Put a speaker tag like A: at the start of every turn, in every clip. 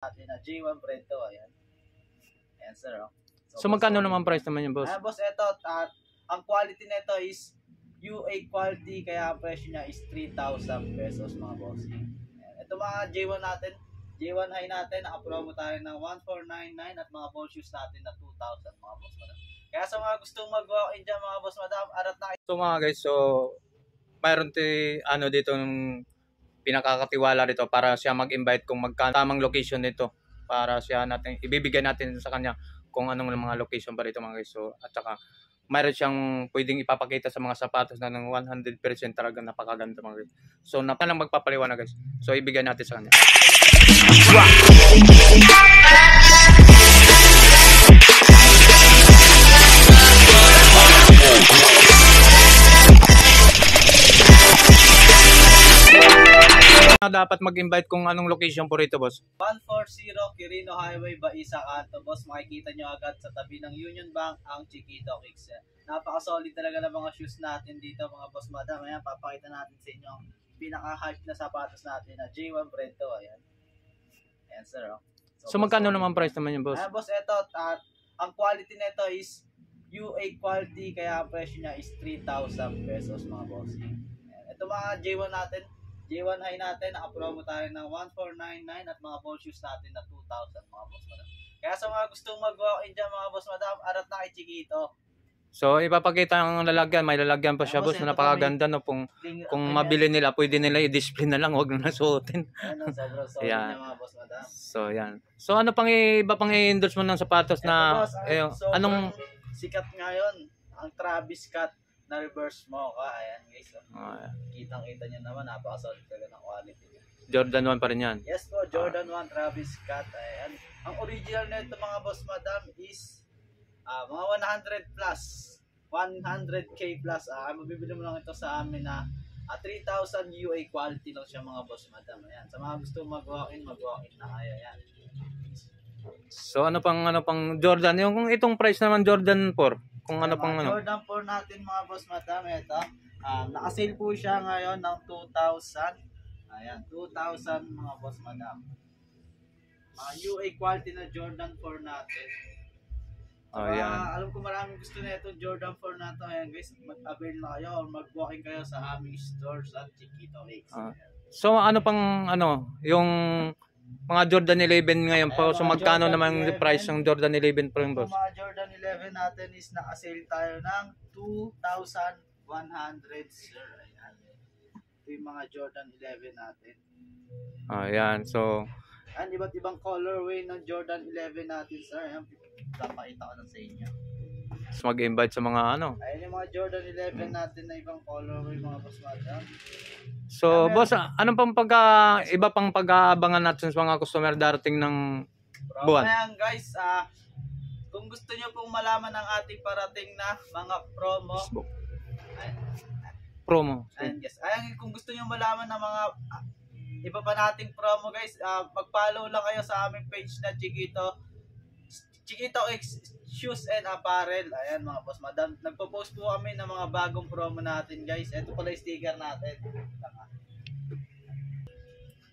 A: natin na J1 Preto, ayan. Ayan, sir, oh.
B: So magkano naman price naman yung boss?
A: Boss, ito, ang quality nito is UA quality, kaya ang presyo niya is 3,000 pesos, mga boss. Ayan. Ito mga J1 natin, J1 high natin, naka-promo tayo ng 1,499 at mga ball shoes natin na 2,000, mga boss, madam. Kaya sa mga gustong mag-walk-in dyan, mga boss, madam, arat na.
B: So mga guys, so mayroon dito ng pinakakatiwala dito para siya mag-invite kung magkano tamang location nito para siya natin ibibigay natin sa kanya kung anong mga location pa dito, mga guys. So at saka mayroon siyang pwedeng ipapakita sa mga sapatos na ng 100% talaga napakaganda, mga guys. So lang magpapaliwanag, guys. So ibigay natin sa kanya. Dapat mag-invite kung anong location po rito, boss?
A: 140 Quirino Highway, Baisa, Canto, boss. Makikita nyo agad sa tabi ng Union Bank ang Chiquito Kicks. Napaka-solid talaga ng mga shoes natin dito, mga boss, madam. Ayan, papakita natin sa inyo ang pinaka-hype na sapatos natin na J1 Preto. Ayan. Ayan, sir, oh.
B: So magkano naman price naman yung boss?
A: Boss, ito, ang quality nito is UA quality, kaya ang presyo niya is 3,000 pesos, mga boss. Ayan. Ito mga J1 natin, J1 high natin, naka-promo tayo ng 1,499 at mga ball shoes natin na 2,000, mga boss, madam. Kaya sa mga gustong mag-walk-in dyan, mga boss, madam, arat na kay Chiquito.
B: So ipapakita ang lalagyan, may lalagyan pa siya, boss, na napakaganda, no? Kung mabili nila, pwede nila i-display na lang, huwag na nasuotin.
A: Ano, sobrang solid niya, mga boss, madam.
B: So yan. So ano pang iba pang i-endorse mo ng sapatos na
A: boss, anong sikat ngayon, ang Travis Scott na reverse mocha. Ayan, guys. Kitang-kita nyo naman, napaka-solid talaga ng quality.
B: Jordan 1 pa rin yan?
A: Yes po, Jordan 1 Travis Scott. Ayan. Ang original nito, mga boss, madam, is mga 100 plus. 100k plus. Mabibili mo lang ito sa amin na 3,000 UA quality lang siya, mga boss, madam. Ayan. Sa mga gusto mag-walk-in na kayo. Ayan.
B: So ano pang Jordan? Yung itong price naman Jordan 4. Kung ano pang
A: Jordan 4 natin, mga boss, madam, ito. Naka-sale po siya ngayon ng 2,000. Ayan, 2,000, mga boss, madam. UA quality na Jordan 4 natin. Alam ko maraming gusto na itong Jordan 4 na ito. Ayan, guys, mag-avail na kayo or mag-walk-in kayo sa aming stores at Chiquito Kicks.
B: So ano pang yung mga Jordan 11 ngayon po, so magkano naman yung price ng Jordan 11 Pro, boss?
A: Mga Jordan 11 natin is naka-sale tayo ng 2,100, sir. Ayan. Ito yung mga Jordan 11 natin.
B: Ayan, so
A: iba't ibang colorway ng Jordan 11 natin, sir. Ayan, papakita ko na sa inyo.
B: So mag-invite sa mga
A: Ayan yung mga Jordan 11 natin na ibang colorway, mga boss, madam.
B: So, boss, anong pang iba pang pag-aabangan natin sa mga customer darating ng buwan?
A: Ayan, guys, kung gusto nyo pong malaman ang ating parating na mga promo. Ayan, yes. Ayan, kung gusto nyo malaman ng mga iba pa nating promo, guys, mag-follow lang kayo sa aming page na Chiquito X Shoes and Apparel. Ayan, mga boss, madam. Nagpo-post po kami ng mga bagong promo natin, guys. Ito pala yung sticker natin.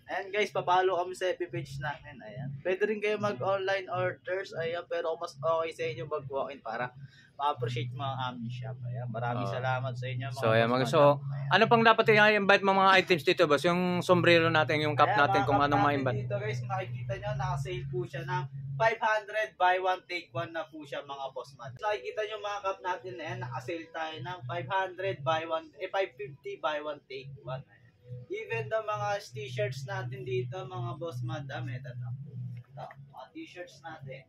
A: Ayan, guys, papalo kami sa FB page natin. Ayan. Pwede rin kayo mag-online orders. Ayan, pero mas okay sa inyo mag-walk-in para ma-appreciate mga aming shop. Ayan, maraming salamat sa inyo, mga boss,
B: so ano pang dapat i-invite mga items dito, boss? Yung sombrero natin, yung cap natin, kung anong ma-invite.
A: Dito, guys, makikita nyo, naka-sale po siya ng 500 buy one take one na po siya, mga boss, man. Nakikita nyo mga cap natin na yan, naka-sale tayo ng 500 buy one, 550 buy one take one. Even the mga t-shirts natin dito, mga boss, madam, ito mga t-shirts natin.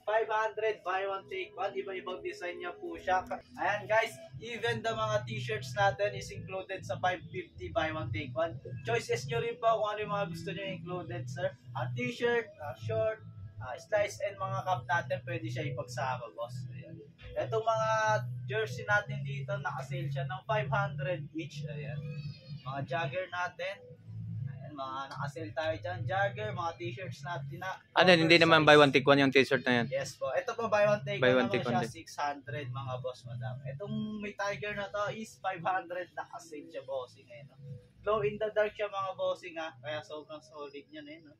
A: 500 buy one take one, iba-ibang design niya po siya. Ayan, guys, even the mga t-shirts natin is included sa 550 buy one take one. Choices nyo rin po kung ano yung mga gusto nyo included, sir. T-shirt, short, slice and mga cup natin, pwede siya ipagsama, boss. Ayan. Itong mga jersey natin dito, naka-sale siya ng 500 each. Ayan. Mga jogger natin, ayan, mga naka-sale tayo dyan. Jogger, mga t-shirts natin na
B: hindi naman buy one take one yung t-shirt na yan?
A: Yes po. Ito po, buy one take one naman siya, 600, mga boss, madam. Itong may tiger na to is 500, naka-sale siya, bossing. Glow in the dark siya, mga bossing, kaya sobrang solid niya na yun.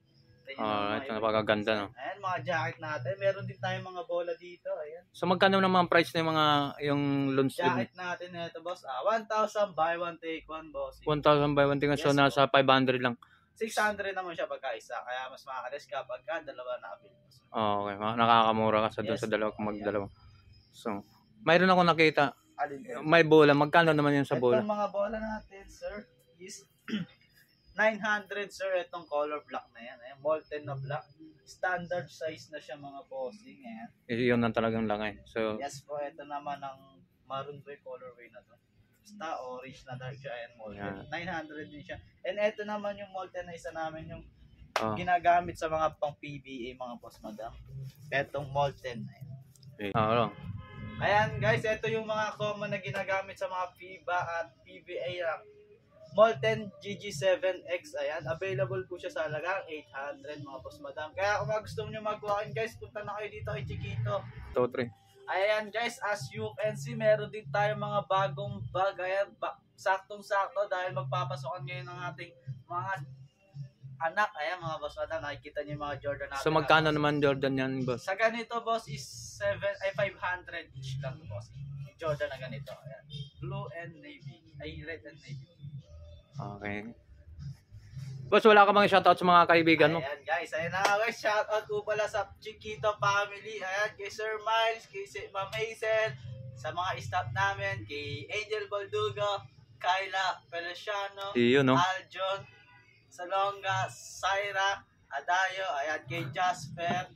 A: Kita nyo
B: Alright,
A: mga
B: napakaganda, no?
A: Ayan, mga jacket natin. Meron din tayong mga bola dito. Ayan.
B: So magkano naman ang price ng mga yung long sleeve?
A: Jacket natin ito, boss. 1,000 buy one take one, boss.
B: 1,000 by 1 tinga, so
A: Yes,
B: nasa 500 lang.
A: 600 naman siya pagka-isa. Kaya mas makakalis ka pagka dalawa na available.
B: Okay, nakakamura ka sa doon
A: Yes,
B: sa dalawa kung
A: ayan.
B: magdalawa. So, mayroon ako nakita,
A: Alin yun?
B: may bola. Magkano naman yun sa bola?
A: Itong mga bola natin, sir, is 900, sir. Itong color black na yan. Ayan, molten na black. Standard size na siya, mga bossing. Ayan.
B: Yun ang talagang langay. So,
A: Yes po, ito naman ang maroon boy colorway na to. Basta orange na dark siya and molten.
B: Yeah.
A: 900 din siya. And ito naman yung molten na isa namin yung
B: oh,
A: ginagamit sa mga pang PBA, mga boss madam. Etong molten. Ayan.
B: ano,
A: Ayan guys, ito yung mga common na ginagamit sa mga FIBA at PBA. Molten GG7X. Ayan, available po siya sa halagang 800, mga boss madam. Kaya kung gusto niyo mag-walk-in guys, punta na kayo dito kay Chiquito.
B: 2, 3.
A: Ayan guys, as you can see, meron din tayo mga bagong bag. Ayan, saktong-sakto dahil magpapasokan ngayon ng ating mga anak. Ayan mga boss madam, nakikita niyo yung mga Jordan natin.
B: So magkano naman Jordan yan, boss?
A: Sa ganito boss is 500 each lang boss. Yung Jordan na ganito. Ayan. Blue and navy. Ay, red and navy.
B: Okay. Boss, wala ka bang shoutout sa mga kaibigan mo?
A: Ayan guys, ayun na guys, shoutout po pala sa Chiquito family. Ayan, kay Sir Miles, kay Ma'am Hazel, sa mga staff namin, kay Angel Baldugo, Kyla Feliciano,
B: Iyo, no?
A: Aljon, Salonga, Syra, Adayo, ayan, kay Jasper,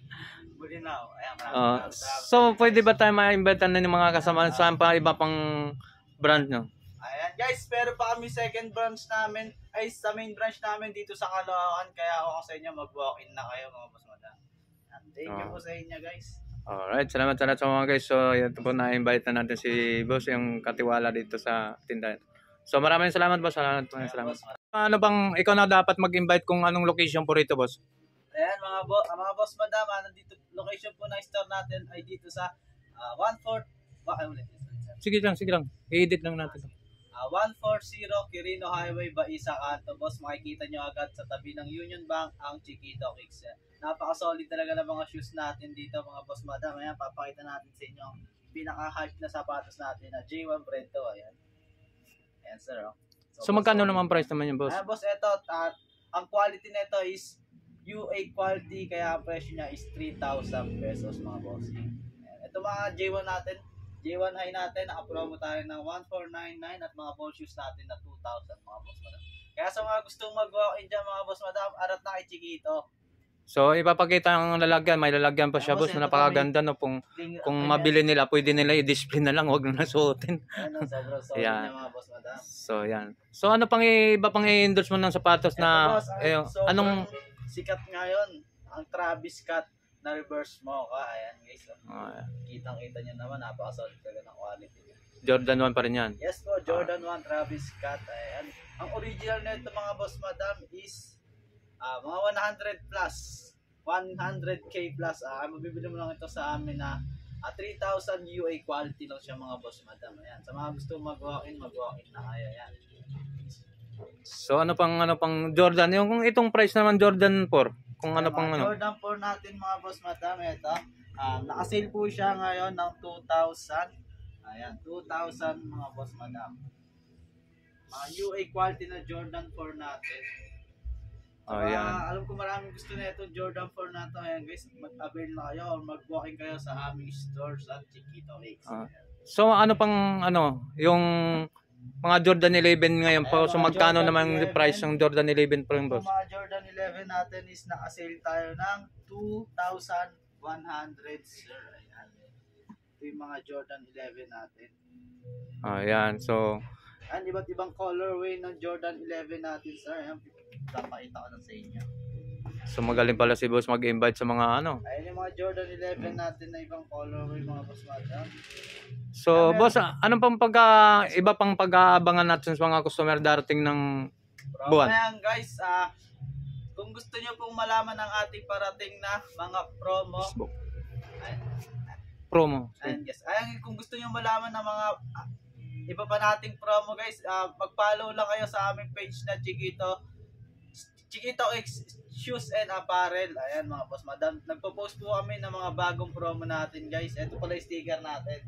A: Bulinaw. Ayan, maraming
B: So, pwede ba tayo ma-invite na ng mga kasama sa pa iba pang brand nyo?
A: Ayan guys, pero pa kami second branch namin, ay sa main branch namin dito sa Caloocan, kaya ako sa inyo mag-walk-in na kayo mga boss madam. Thank you po sa inyo guys.
B: Alright, salamat sa mga guys. So, ito po na-invite na natin si boss, yung katiwala dito sa tindahan. So, maraming salamat boss. Salamat.
A: Boss,
B: Ano bang, ikaw na dapat mag-invite kung anong location po rito, boss?
A: ayan mga boss madam, nandito location po ng store natin ay dito sa 14
B: Sige lang. I-edit lang natin.
A: 140 Quirino Highway, Baisa, Canto. Boss, makikita nyo agad sa tabi ng Union Bank ang Chiquito Kicks. Napaka-solid talaga ng mga shoes natin dito, mga boss madam. Ayan, papakita natin sa inyo ang pinaka-hype na sapatos natin na J1 Brento. Ayan. Ayan, sir. Oh.
B: So, magkano naman price naman yung boss?
A: Ayan, boss, ito, ang quality nito is UA quality, kaya ang presyo niya is 3,000 pesos, mga boss. Ayan. Ito mga J1 natin, J1 high natin, naka-promo tayo ng 1,499 at mga ball shoes natin na 2,000, mga boss madam. Kaya sa mga gustong mag-walk-in dyan, mga boss madam, arat na kay Chiquito.
B: So, ipapakita ang lalagyan. May lalagyan pa siya, boss. Napakaganda, no? Kung mabili nila, pwede nila i-display na lang. Huwag na nasuotin.
A: Ayan, sobrang solid
B: Ayan.
A: niya, mga boss madam.
B: So, yan. So, ano pang iba pang i-endorse mo ng sapatos na,
A: Ito, boss, sobrang
B: anong,
A: sikat ngayon, ang Travis Scott na reverse mocha. Ayan, guys. Kitang-kita nyo naman, napaka-solid talaga ng quality.
B: Jordan 1 pa rin yan.
A: Yes po, Jordan 1 Travis Scott. Ayan. Ang original nito, mga boss madam, is mga 100 plus. 100k plus. Mabibili mo lang ito sa amin na 3,000 UA quality lang siya, mga boss madam. Ayan. Sa mga gusto mag-walk-in na kayo. Ayan.
B: So, ano pang Jordan? Yung itong price naman Jordan 4. Kung ano pang ano.
A: Jordan 4 natin, mga boss madam. Ito. Naka-sale po siya ngayon ng 2,000. Ayan, 2,000, mga boss madam. Mga UA quality na Jordan 4 natin.
B: Ayan.
A: Alam ko maraming gusto na ito Jordan 4 na ito. Ayan guys, mag-avail na kayo or mag-walk-in kayo sa aming stores at Chiquito Lakes.
B: So, ano pang yung mga Jordan 11 ngayon po. So, magkano naman yung price ng Jordan 11 po yung boss?
A: Mga Jordan 11 natin is naka-sale tayo ng 2,100, sir. Ayan. Ito yung mga Jordan 11 natin.
B: Ayan, so,
A: Ayan, iba't ibang colorway ng Jordan 11 natin, sir. Ayan, papakita ko na sa inyo.
B: so magaling pala si boss mag-invite sa mga
A: Ayan yung mga Jordan 11 natin na ibang colorway, mga boss madam.
B: So, boss, anong pang iba pang pag-aabangan natin sa mga customer darating ng buwan?
A: Ayan guys, kung gusto nyo pong malaman ang ating parating na mga promo,
B: Promo.
A: ayan guys, ayan, kung gusto nyo malaman ng mga iba pa nating promo guys, mag-follow lang kayo sa aming page na Chiquito X shoes and apparel. Ayan mga boss madam. Nagpo-post po kami ng mga bagong promo natin guys. Ito pala yung sticker natin.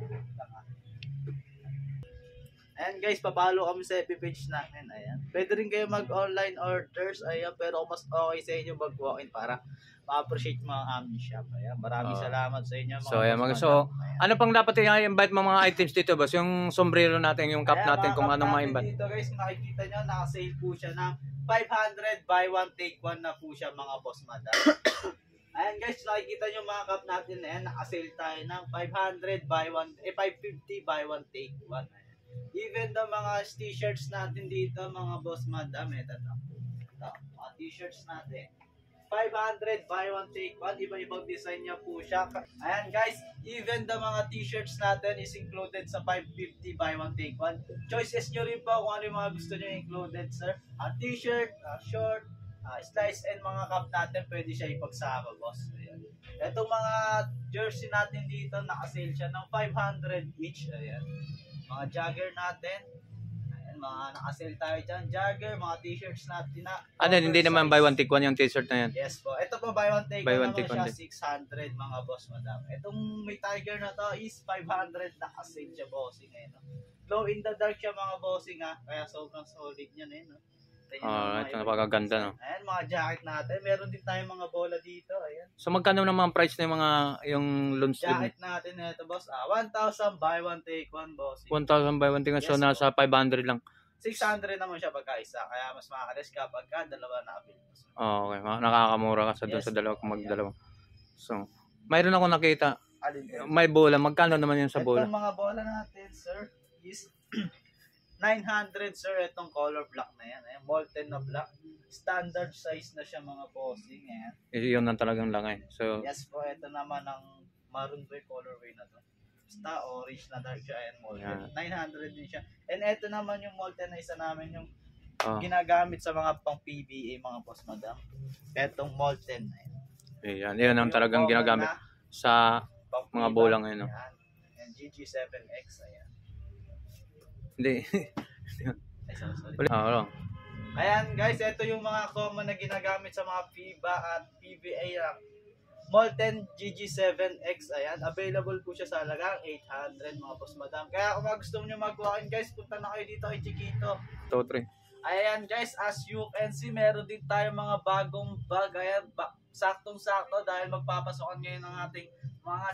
A: Ayan guys, papalo kami sa FB page namin. Ayan. Pwede rin kayo mag-online orders. Ayan, pero mas okay sa inyo mag-walk-in para ma-appreciate mga aming shop. Ayan, maraming salamat sa inyo mga
B: So, ayan,
A: boss,
B: so,
A: madam.
B: ano pang dapat i-invite mo mga items dito, boss? Yung sombrero natin, yung cap
A: Ayan,
B: natin,
A: mga
B: kung
A: cup
B: anong
A: natin
B: ma-invite.
A: dito guys, nakikita nyo, naka-sale po siya ng 500 buy one take one na po siya mga boss madam. Ayan guys, nakikita nyo mga cup natin na yan, naka-sale tayo ng 500 buy one, 550 buy one take one. Even the mga t-shirts natin dito mga boss madam, ito mga t-shirts natin. 500 buy one take one, iba-ibang design niya po siya. Ayan guys, even the mga t-shirts natin is included sa 550 buy one take one. Choices nyo rin po kung ano yung mga gusto nyo included sir. T-shirt, short, slice and mga cup natin pwede siya ipagsama boss. Ayan. Itong mga jersey natin dito, naka-sale siya ng 500 each. Ayan. Mga jogger natin, ayan, mga naka-sale tayo dyan, jogger, mga t-shirts natin na
B: Ano, hindi naman buy one take one yung t-shirt na yan.
A: yes po. Ito po buy one take
B: Buy
A: one
B: one, take
A: naman
B: one
A: siya, 600 mga boss madam. Itong may tiger na to is 500 naka-sale siya bossing ngayon. No? Glow in the dark siya mga bossing ha. Kaya sobrang solid niya na yun. No?
B: Ito napakaganda, no?
A: Ayan, mga jacket natin. Meron din tayong mga bola dito. Ayan.
B: So, magkano naman ang price ng mga, yung loan sleeve?
A: Jacket natin ito boss. 1,000 buy one take one bossing.
B: 1,000 buy one take one, so
A: Yes,
B: nasa 500 lang.
A: 600 naman siya pagka-isa. Kaya mas makakalis kapag dalawa na available.
B: Okay, nakakamura ka sa doon
A: Yes,
B: sa dalawa kung
A: ayan.
B: magdalawa. So, mayroon ako nakita,
A: Alin kayo?
B: may bola. Magkano naman yun sa bola?
A: Itong mga bola natin, sir, is 900, sir. Itong color black na yan. Ayan, molten na black. Standard size na siya, mga bossing. Ayan.
B: Yun ang talagang langay. So,
A: Yes po, ito naman ang maroon boy colorway na to. Basta orange na dark siya and molten.
B: Yeah.
A: 900 din siya. And ito naman yung molten na isa namin yung
B: oh,
A: ginagamit sa mga pang PBA, mga boss madam. Itong molten na yan.
B: yan ang talagang
A: Yung
B: ginagamit
A: common na
B: sa
A: pang
B: mga
A: PBA.
B: bola ngayon. No?
A: Ayan. And GG7X, ayan.
B: Hindi.
A: Ay, sorry.
B: Oo.
A: Ayan guys, ito yung mga common na ginagamit sa mga FIBA at PBA Molten GG7X. Ayan, available po siya sa halagang 800 mga boss madam. Kaya kung gusto niyo mag-walk-in guys, punta na kayo dito kay Chiquito.
B: 2-3.
A: Ayan guys, as you can see, meron din tayo mga bagong bag. Ayan, saktong-sakto dahil magpapasokan ngayon ng ating mga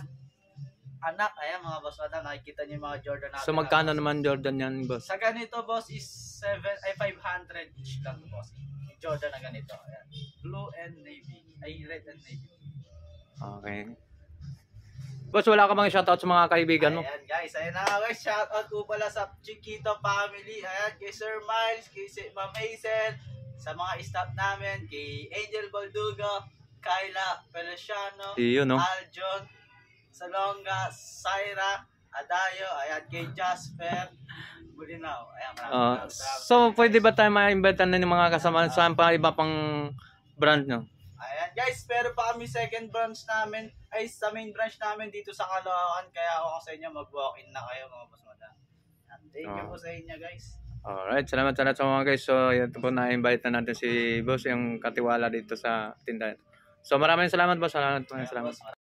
A: anak. Ayan mga boss madam, nakikita niyo yung mga Jordan natin.
B: So, magkano naman Jordan yan, boss?
A: Sa ganito boss is 500 each lang boss. Yung Jordan na ganito. Ayan. Blue and navy. Ay, red and navy.
B: Okay. Boss, wala ka bang shoutout sa mga kaibigan mo?
A: Ayan guys, ayun na guys, shoutout po pala sa Chiquito family. Ayan, kay Sir Miles, kay Ma'am Hazel, sa mga staff namin, kay Angel Baldugo, Kyla Feliciano,
B: Yun, no?
A: Aljon, Salonga, Syra, Adayo, ayan, kay Jasper, Bulinaw. Ayan, maraming salamat.
B: So, pwede ba tayo ma-invite na ng mga kasama sa pa iba pang brand, no?
A: Ayan guys, pero pa kami second branch namin, ay sa main branch namin dito sa Caloocan, kaya ako sa inyo mag-walk-in na kayo mga boss madam. Thank you po sa inyo guys.
B: Alright, salamat sa mga guys. So, ito po na-invite na natin si boss, yung katiwala dito sa tindahan. So, maraming salamat boss. Salamat.
A: Boss,